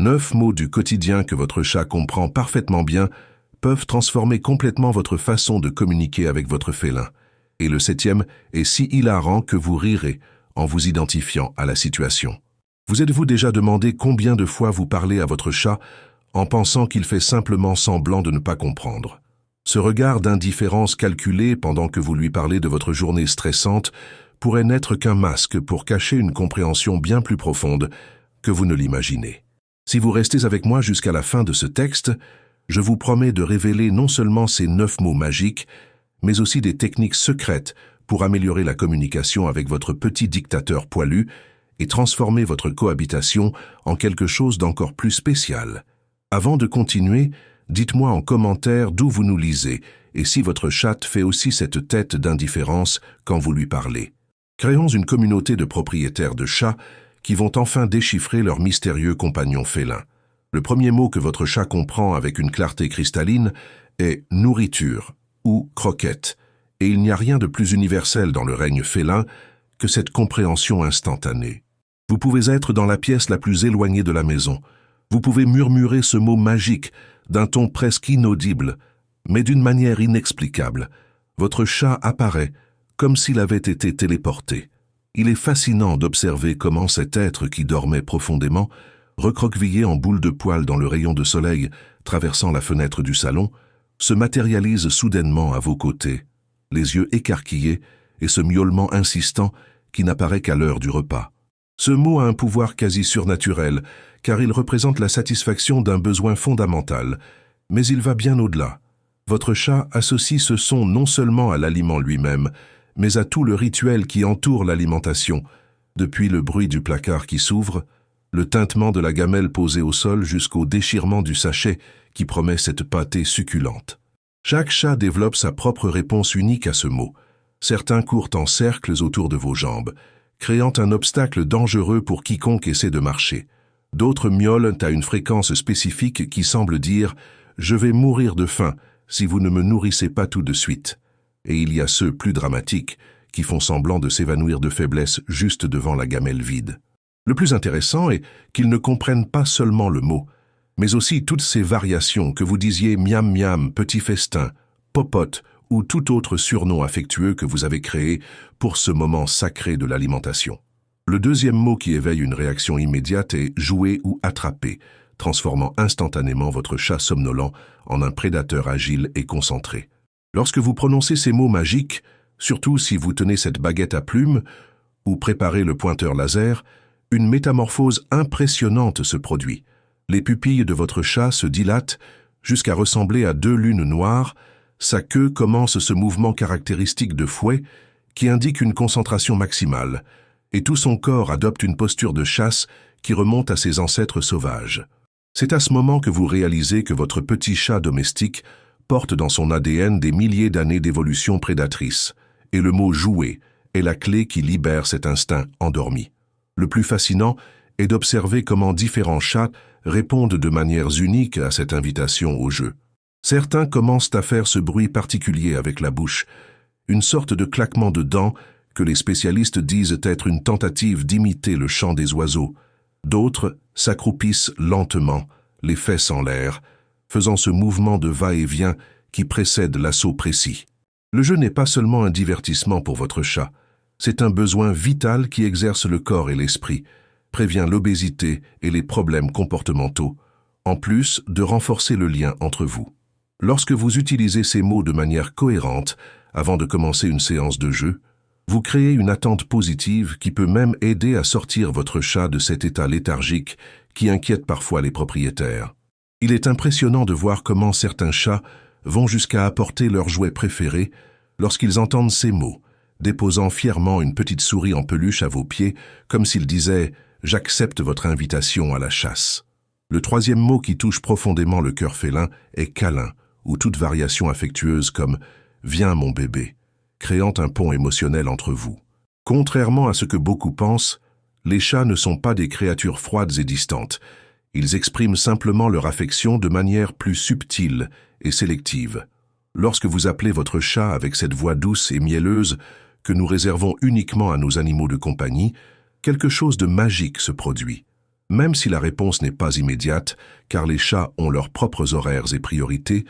9 mots du quotidien que votre chat comprend parfaitement bien peuvent transformer complètement votre façon de communiquer avec votre félin. Et le 7e est si hilarant que vous rirez en vous identifiant à la situation. Vous êtes-vous déjà demandé combien de fois vous parlez à votre chat en pensant qu'il fait simplement semblant de ne pas comprendre? Ce regard d'indifférence calculé pendant que vous lui parlez de votre journée stressante pourrait n'être qu'un masque pour cacher une compréhension bien plus profonde que vous ne l'imaginez. Si vous restez avec moi jusqu'à la fin de ce texte, je vous promets de révéler non seulement ces 9 mots magiques, mais aussi des techniques secrètes pour améliorer la communication avec votre petit dictateur poilu et transformer votre cohabitation en quelque chose d'encore plus spécial. Avant de continuer, dites-moi en commentaire d'où vous nous lisez et si votre chat fait aussi cette tête d'indifférence quand vous lui parlez. Créons une communauté de propriétaires de chats qui vont enfin déchiffrer leur mystérieux compagnon félin. Le premier mot que votre chat comprend avec une clarté cristalline est « nourriture » ou « croquette », et il n'y a rien de plus universel dans le règne félin que cette compréhension instantanée. Vous pouvez être dans la pièce la plus éloignée de la maison. Vous pouvez murmurer ce mot magique d'un ton presque inaudible, mais d'une manière inexplicable. Votre chat apparaît comme s'il avait été téléporté. Il est fascinant d'observer comment cet être qui dormait profondément, recroquevillé en boule de poils dans le rayon de soleil traversant la fenêtre du salon, se matérialise soudainement à vos côtés, les yeux écarquillés et ce miaulement insistant qui n'apparaît qu'à l'heure du repas. Ce mot a un pouvoir quasi surnaturel, car il représente la satisfaction d'un besoin fondamental, mais il va bien au-delà. Votre chat associe ce son non seulement à l'aliment lui-même, mais à tout le rituel qui entoure l'alimentation, depuis le bruit du placard qui s'ouvre, le tintement de la gamelle posée au sol jusqu'au déchirement du sachet qui promet cette pâtée succulente. Chaque chat développe sa propre réponse unique à ce mot. Certains courent en cercles autour de vos jambes, créant un obstacle dangereux pour quiconque essaie de marcher. D'autres miaulent à une fréquence spécifique qui semble dire « Je vais mourir de faim si vous ne me nourrissez pas tout de suite ». Et il y a ceux plus dramatiques qui font semblant de s'évanouir de faiblesse juste devant la gamelle vide. Le plus intéressant est qu'ils ne comprennent pas seulement le mot, mais aussi toutes ces variations que vous disiez miam miam, petit festin, popote ou tout autre surnom affectueux que vous avez créé pour ce moment sacré de l'alimentation. Le deuxième mot qui éveille une réaction immédiate est jouer ou attraper, transformant instantanément votre chat somnolent en un prédateur agile et concentré. Lorsque vous prononcez ces mots magiques, surtout si vous tenez cette baguette à plumes ou préparez le pointeur laser, une métamorphose impressionnante se produit. Les pupilles de votre chat se dilatent jusqu'à ressembler à 2 lunes noires, sa queue commence ce mouvement caractéristique de fouet qui indique une concentration maximale, et tout son corps adopte une posture de chasse qui remonte à ses ancêtres sauvages. C'est à ce moment que vous réalisez que votre petit chat domestique porte dans son ADN des milliers d'années d'évolution prédatrice, et le mot « jouer » est la clé qui libère cet instinct endormi. Le plus fascinant est d'observer comment différents chats répondent de manières uniques à cette invitation au jeu. Certains commencent à faire ce bruit particulier avec la bouche, une sorte de claquement de dents que les spécialistes disent être une tentative d'imiter le chant des oiseaux. D'autres s'accroupissent lentement, les fesses en l'air, faisant ce mouvement de va-et-vient qui précède l'assaut précis. Le jeu n'est pas seulement un divertissement pour votre chat, c'est un besoin vital qui exerce le corps et l'esprit, prévient l'obésité et les problèmes comportementaux, en plus de renforcer le lien entre vous. Lorsque vous utilisez ces mots de manière cohérente avant de commencer une séance de jeu, vous créez une attente positive qui peut même aider à sortir votre chat de cet état léthargique qui inquiète parfois les propriétaires. Il est impressionnant de voir comment certains chats vont jusqu'à apporter leur jouet préféré lorsqu'ils entendent ces mots, déposant fièrement une petite souris en peluche à vos pieds, comme s'ils disaient « J'accepte votre invitation à la chasse ». Le troisième mot qui touche profondément le cœur félin est « câlin » ou toute variation affectueuse comme « Viens mon bébé », créant un pont émotionnel entre vous. Contrairement à ce que beaucoup pensent, les chats ne sont pas des créatures froides et distantes. Ils expriment simplement leur affection de manière plus subtile et sélective. Lorsque vous appelez votre chat avec cette voix douce et mielleuse que nous réservons uniquement à nos animaux de compagnie, quelque chose de magique se produit. Même si la réponse n'est pas immédiate, car les chats ont leurs propres horaires et priorités,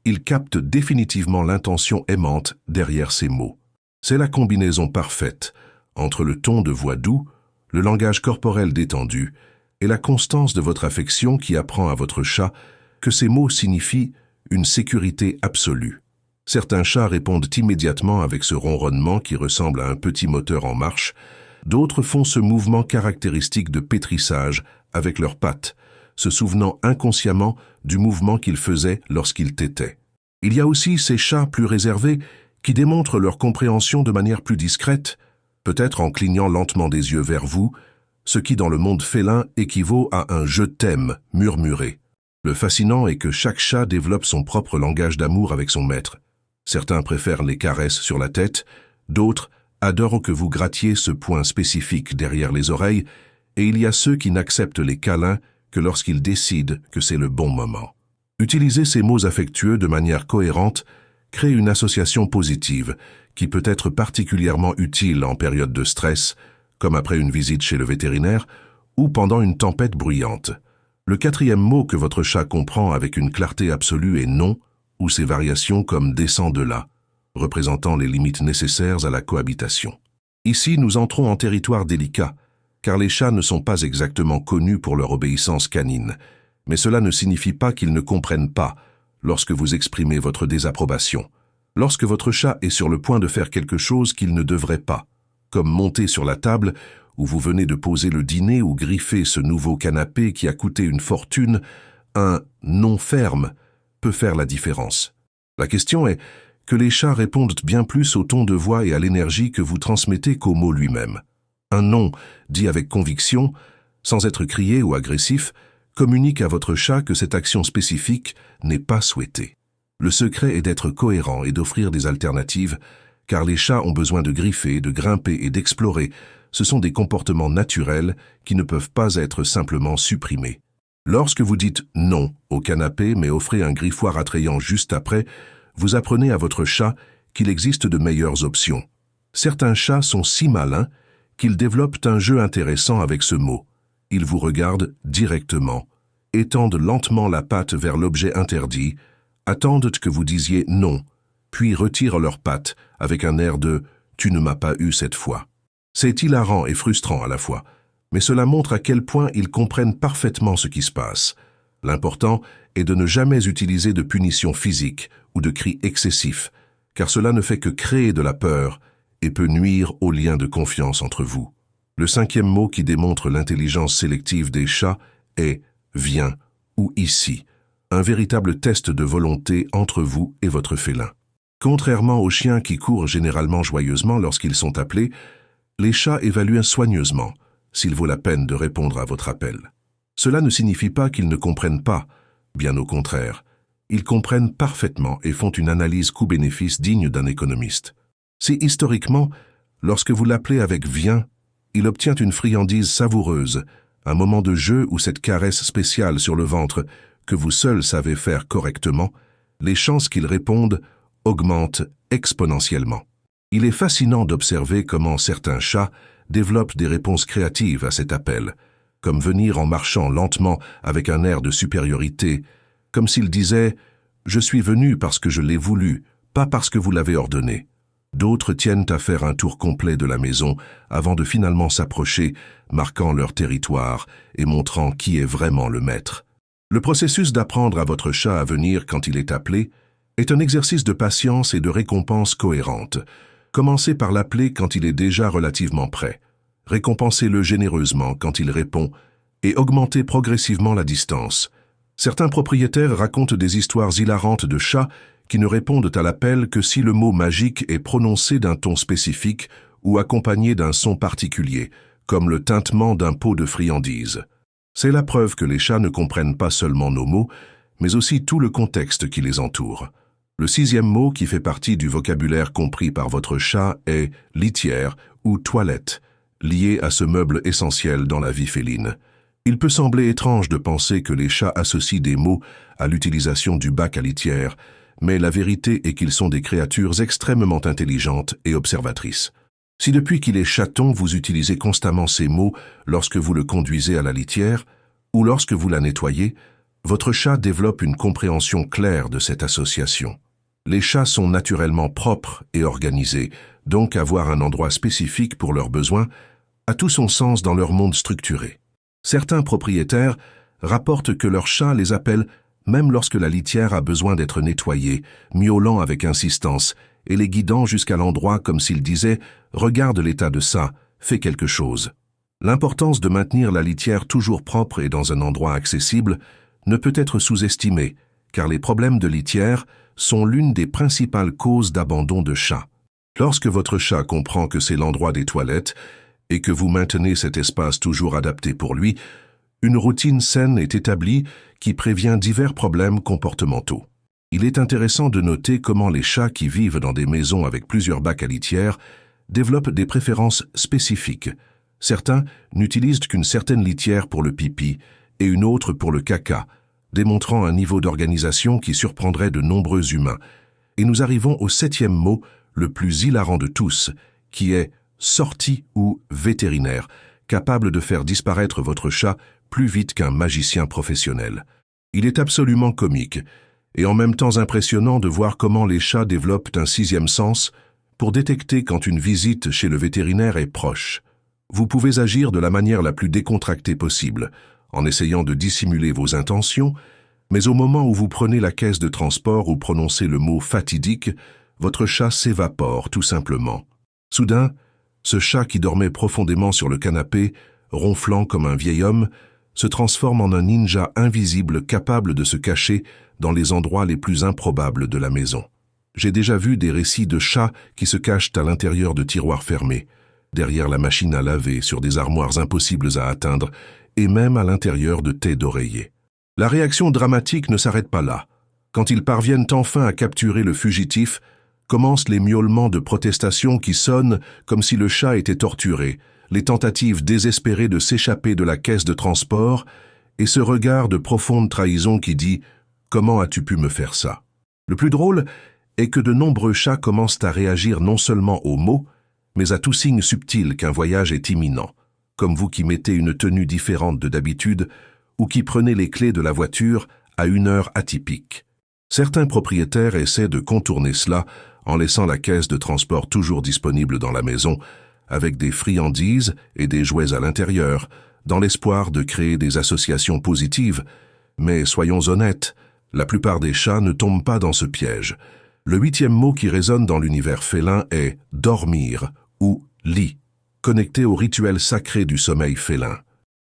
ils captent définitivement l'intention aimante derrière ces mots. C'est la combinaison parfaite entre le ton de voix doux, le langage corporel détendu et la constance de votre affection qui apprend à votre chat que ces mots signifient une sécurité absolue. Certains chats répondent immédiatement avec ce ronronnement qui ressemble à un petit moteur en marche, d'autres font ce mouvement caractéristique de pétrissage avec leurs pattes, se souvenant inconsciemment du mouvement qu'ils faisaient lorsqu'ils tétaient. Il y a aussi ces chats plus réservés qui démontrent leur compréhension de manière plus discrète, peut-être en clignant lentement des yeux vers vous, ce qui dans le monde félin équivaut à un « je t'aime » murmuré. Le fascinant est que chaque chat développe son propre langage d'amour avec son maître. Certains préfèrent les caresses sur la tête, d'autres adorent que vous grattiez ce point spécifique derrière les oreilles, et il y a ceux qui n'acceptent les câlins que lorsqu'ils décident que c'est le bon moment. Utiliser ces mots affectueux de manière cohérente crée une association positive qui peut être particulièrement utile en période de stress, comme après une visite chez le vétérinaire ou pendant une tempête bruyante. Le quatrième mot que votre chat comprend avec une clarté absolue est « non » ou ses variations comme « descends de là », représentant les limites nécessaires à la cohabitation. Ici, nous entrons en territoire délicat, car les chats ne sont pas exactement connus pour leur obéissance canine, mais cela ne signifie pas qu'ils ne comprennent pas lorsque vous exprimez votre désapprobation. Lorsque votre chat est sur le point de faire quelque chose qu'il ne devrait pas, comme monter sur la table où vous venez de poser le dîner ou griffer ce nouveau canapé qui a coûté une fortune, un « non ferme » peut faire la différence. La question est que les chats répondent bien plus au ton de voix et à l'énergie que vous transmettez qu'au mot lui-même. Un non, dit avec conviction, sans être crié ou agressif, communique à votre chat que cette action spécifique n'est pas souhaitée. Le secret est d'être cohérent et d'offrir des alternatives, car les chats ont besoin de griffer, de grimper et d'explorer. Ce sont des comportements naturels qui ne peuvent pas être simplement supprimés. Lorsque vous dites « non » au canapé mais offrez un griffoir attrayant juste après, vous apprenez à votre chat qu'il existe de meilleures options. Certains chats sont si malins qu'ils développent un jeu intéressant avec ce mot. Ils vous regardent directement, étendent lentement la patte vers l'objet interdit, attendent que vous disiez « non », puis retirent leurs pattes avec un air de « tu ne m'as pas eu cette fois ». C'est hilarant et frustrant à la fois, mais cela montre à quel point ils comprennent parfaitement ce qui se passe. L'important est de ne jamais utiliser de punition physique ou de cris excessifs, car cela ne fait que créer de la peur et peut nuire au lien de confiance entre vous. Le cinquième mot qui démontre l'intelligence sélective des chats est « viens » ou « ici », un véritable test de volonté entre vous et votre félin. Contrairement aux chiens qui courent généralement joyeusement lorsqu'ils sont appelés, les chats évaluent soigneusement s'il vaut la peine de répondre à votre appel. Cela ne signifie pas qu'ils ne comprennent pas, bien au contraire. Ils comprennent parfaitement et font une analyse coût-bénéfice digne d'un économiste. Si historiquement, lorsque vous l'appelez avec « viens », il obtient une friandise savoureuse, un moment de jeu ou cette caresse spéciale sur le ventre que vous seul savez faire correctement, les chances qu'il réponde augmentent exponentiellement. Il est fascinant d'observer comment certains chats développent des réponses créatives à cet appel, comme venir en marchant lentement avec un air de supériorité, comme s'ils disaient « Je suis venu parce que je l'ai voulu, pas parce que vous l'avez ordonné ». D'autres tiennent à faire un tour complet de la maison avant de finalement s'approcher, marquant leur territoire et montrant qui est vraiment le maître. Le processus d'apprendre à votre chat à venir quand il est appelé est un exercice de patience et de récompense cohérente. Commencez par l'appeler quand il est déjà relativement prêt. Récompensez-le généreusement quand il répond et augmentez progressivement la distance. Certains propriétaires racontent des histoires hilarantes de chats qui ne répondent à l'appel que si le mot magique est prononcé d'un ton spécifique ou accompagné d'un son particulier, comme le tintement d'un pot de friandises. C'est la preuve que les chats ne comprennent pas seulement nos mots, mais aussi tout le contexte qui les entoure. Le sixième mot qui fait partie du vocabulaire compris par votre chat est « litière » ou « toilette », lié à ce meuble essentiel dans la vie féline. Il peut sembler étrange de penser que les chats associent des mots à l'utilisation du bac à litière, mais la vérité est qu'ils sont des créatures extrêmement intelligentes et observatrices. Si depuis qu'il est chaton, vous utilisez constamment ces mots lorsque vous le conduisez à la litière ou lorsque vous la nettoyez, votre chat développe une compréhension claire de cette association. Les chats sont naturellement propres et organisés, donc avoir un endroit spécifique pour leurs besoins a tout son sens dans leur monde structuré. Certains propriétaires rapportent que leur chat les appelle même lorsque la litière a besoin d'être nettoyée, miaulant avec insistance et les guidant jusqu'à l'endroit comme s'ils disaient « Regarde l'état de ça, fais quelque chose ». L'importance de maintenir la litière toujours propre et dans un endroit accessible ne peut être sous-estimée, car les problèmes de litière sont l'une des principales causes d'abandon de chats. Lorsque votre chat comprend que c'est l'endroit des toilettes et que vous maintenez cet espace toujours adapté pour lui, une routine saine est établie qui prévient divers problèmes comportementaux. Il est intéressant de noter comment les chats qui vivent dans des maisons avec plusieurs bacs à litière développent des préférences spécifiques. Certains n'utilisent qu'une certaine litière pour le pipi et une autre pour le caca, démontrant un niveau d'organisation qui surprendrait de nombreux humains. Et nous arrivons au 7e mot, le plus hilarant de tous, qui est « sortie » ou « vétérinaire », capable de faire disparaître votre chat plus vite qu'un magicien professionnel. Il est absolument comique, et en même temps impressionnant de voir comment les chats développent un 6e sens pour détecter quand une visite chez le vétérinaire est proche. Vous pouvez agir de la manière la plus décontractée possible, en essayant de dissimuler vos intentions, mais au moment où vous prenez la caisse de transport ou prononcez le mot fatidique, votre chat s'évapore tout simplement. Soudain, ce chat qui dormait profondément sur le canapé, ronflant comme un vieil homme, se transforme en un ninja invisible capable de se cacher dans les endroits les plus improbables de la maison. J'ai déjà vu des récits de chats qui se cachent à l'intérieur de tiroirs fermés, derrière la machine à laver, sur des armoires impossibles à atteindre, et même à l'intérieur de têtes d'oreiller. La réaction dramatique ne s'arrête pas là. Quand ils parviennent enfin à capturer le fugitif, commencent les miaulements de protestation qui sonnent comme si le chat était torturé, les tentatives désespérées de s'échapper de la caisse de transport, et ce regard de profonde trahison qui dit « Comment as-tu pu me faire ça ?» Le plus drôle est que de nombreux chats commencent à réagir non seulement aux mots, mais à tout signe subtil qu'un voyage est imminent, comme vous qui mettez une tenue différente de d'habitude ou qui prenez les clés de la voiture à une heure atypique. Certains propriétaires essaient de contourner cela en laissant la caisse de transport toujours disponible dans la maison, avec des friandises et des jouets à l'intérieur, dans l'espoir de créer des associations positives. Mais soyons honnêtes, la plupart des chats ne tombent pas dans ce piège. Le 8e mot qui résonne dans l'univers félin est « dormir » ou « lit », connecté au rituel sacré du sommeil félin.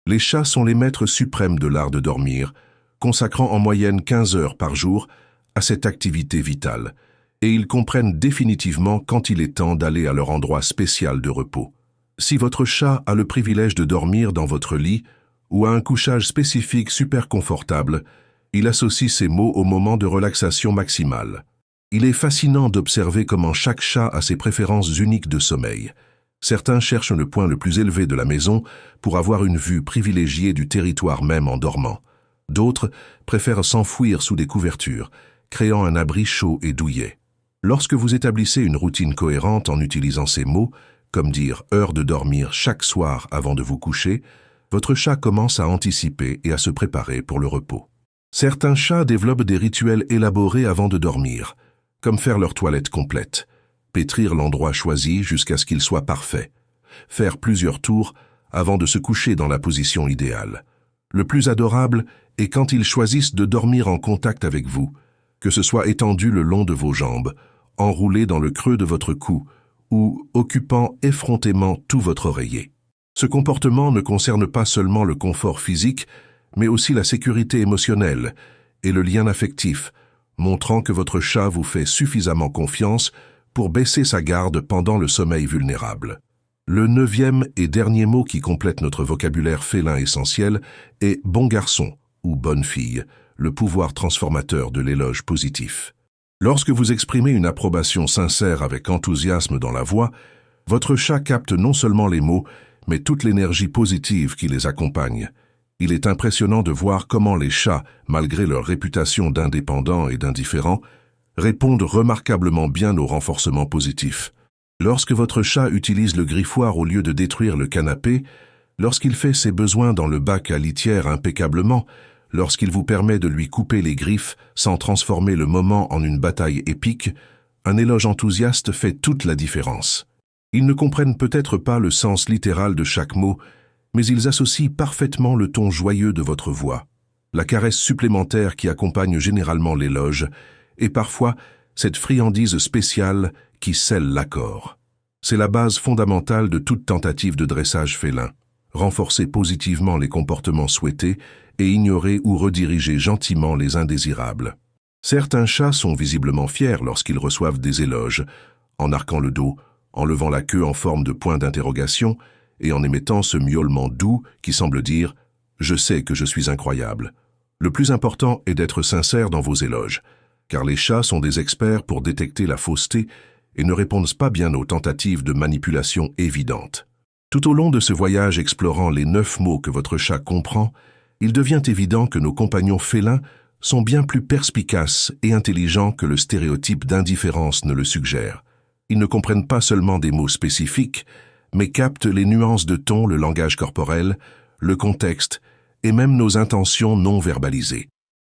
Les chats sont les maîtres suprêmes de l'art de dormir, consacrant en moyenne 15 heures par jour à cette activité vitale, et ils comprennent définitivement quand il est temps d'aller à leur endroit spécial de repos. Si votre chat a le privilège de dormir dans votre lit ou a un couchage spécifique super confortable, il associe ces mots au moment de relaxation maximale. Il est fascinant d'observer comment chaque chat a ses préférences uniques de sommeil. Certains cherchent le point le plus élevé de la maison pour avoir une vue privilégiée du territoire même en dormant. D'autres préfèrent s'enfouir sous des couvertures, créant un abri chaud et douillet. Lorsque vous établissez une routine cohérente en utilisant ces mots, comme dire « heure de dormir » chaque soir avant de vous coucher, votre chat commence à anticiper et à se préparer pour le repos. Certains chats développent des rituels élaborés avant de dormir, comme faire leur toilette complète, pétrir l'endroit choisi jusqu'à ce qu'il soit parfait, faire plusieurs tours avant de se coucher dans la position idéale. Le plus adorable est quand ils choisissent de dormir en contact avec vous, que ce soit étendu le long de vos jambes, enroulé dans le creux de votre cou ou occupant effrontément tout votre oreiller. Ce comportement ne concerne pas seulement le confort physique, mais aussi la sécurité émotionnelle et le lien affectif, montrant que votre chat vous fait suffisamment confiance pour baisser sa garde pendant le sommeil vulnérable. Le 9e et dernier mot qui complète notre vocabulaire félin essentiel est « bon garçon » ou « bonne fille », le pouvoir transformateur de l'éloge positif. Lorsque vous exprimez une approbation sincère avec enthousiasme dans la voix, votre chat capte non seulement les mots, mais toute l'énergie positive qui les accompagne. Il est impressionnant de voir comment les chats, malgré leur réputation d'indépendants et d'indifférents, répondent remarquablement bien au renforcement positif. Lorsque votre chat utilise le griffoir au lieu de détruire le canapé, lorsqu'il fait ses besoins dans le bac à litière impeccablement, lorsqu'il vous permet de lui couper les griffes sans transformer le moment en une bataille épique, un éloge enthousiaste fait toute la différence. Ils ne comprennent peut-être pas le sens littéral de chaque mot, mais ils associent parfaitement le ton joyeux de votre voix, la caresse supplémentaire qui accompagne généralement l'éloge, et parfois cette friandise spéciale qui scelle l'accord. C'est la base fondamentale de toute tentative de dressage félin. Renforcer positivement les comportements souhaités et ignorer ou rediriger gentiment les indésirables. Certains chats sont visiblement fiers lorsqu'ils reçoivent des éloges, en arquant le dos, en levant la queue en forme de point d'interrogation et en émettant ce miaulement doux qui semble dire « Je sais que je suis incroyable ». Le plus important est d'être sincère dans vos éloges, car les chats sont des experts pour détecter la fausseté et ne répondent pas bien aux tentatives de manipulation évidentes. Tout au long de ce voyage explorant les 9 mots que votre chat comprend, il devient évident que nos compagnons félins sont bien plus perspicaces et intelligents que le stéréotype d'indifférence ne le suggère. Ils ne comprennent pas seulement des mots spécifiques, mais captent les nuances de ton, le langage corporel, le contexte et même nos intentions non verbalisées.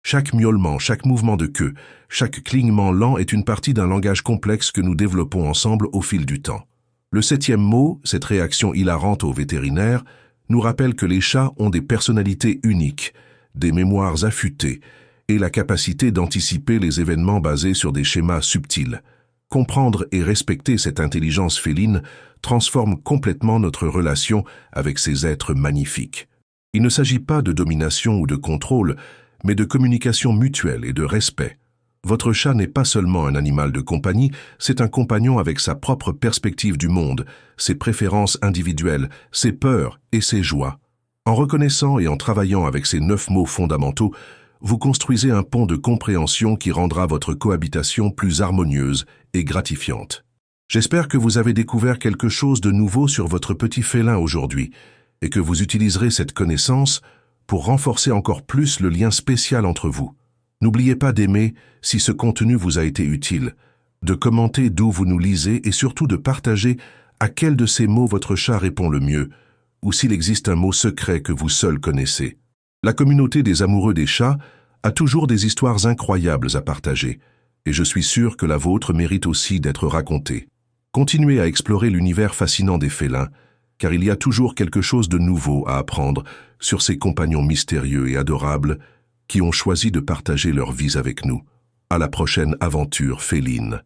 Chaque miaulement, chaque mouvement de queue, chaque clignement lent est une partie d'un langage complexe que nous développons ensemble au fil du temps. Le 7e mot, cette réaction hilarante au vétérinaire, nous rappelle que les chats ont des personnalités uniques, des mémoires affûtées et la capacité d'anticiper les événements basés sur des schémas subtils. Comprendre et respecter cette intelligence féline transforme complètement notre relation avec ces êtres magnifiques. Il ne s'agit pas de domination ou de contrôle, mais de communication mutuelle et de respect. Votre chat n'est pas seulement un animal de compagnie, c'est un compagnon avec sa propre perspective du monde, ses préférences individuelles, ses peurs et ses joies. En reconnaissant et en travaillant avec ces 9 mots fondamentaux, vous construisez un pont de compréhension qui rendra votre cohabitation plus harmonieuse et gratifiante. J'espère que vous avez découvert quelque chose de nouveau sur votre petit félin aujourd'hui et que vous utiliserez cette connaissance pour renforcer encore plus le lien spécial entre vous. N'oubliez pas d'aimer si ce contenu vous a été utile, de commenter d'où vous nous lisez et surtout de partager à quel de ces mots votre chat répond le mieux, ou s'il existe un mot secret que vous seul connaissez. La communauté des amoureux des chats a toujours des histoires incroyables à partager, et je suis sûr que la vôtre mérite aussi d'être racontée. Continuez à explorer l'univers fascinant des félins, car il y a toujours quelque chose de nouveau à apprendre sur ces compagnons mystérieux et adorables qui ont choisi de partager leurs vies avec nous. À la prochaine aventure féline.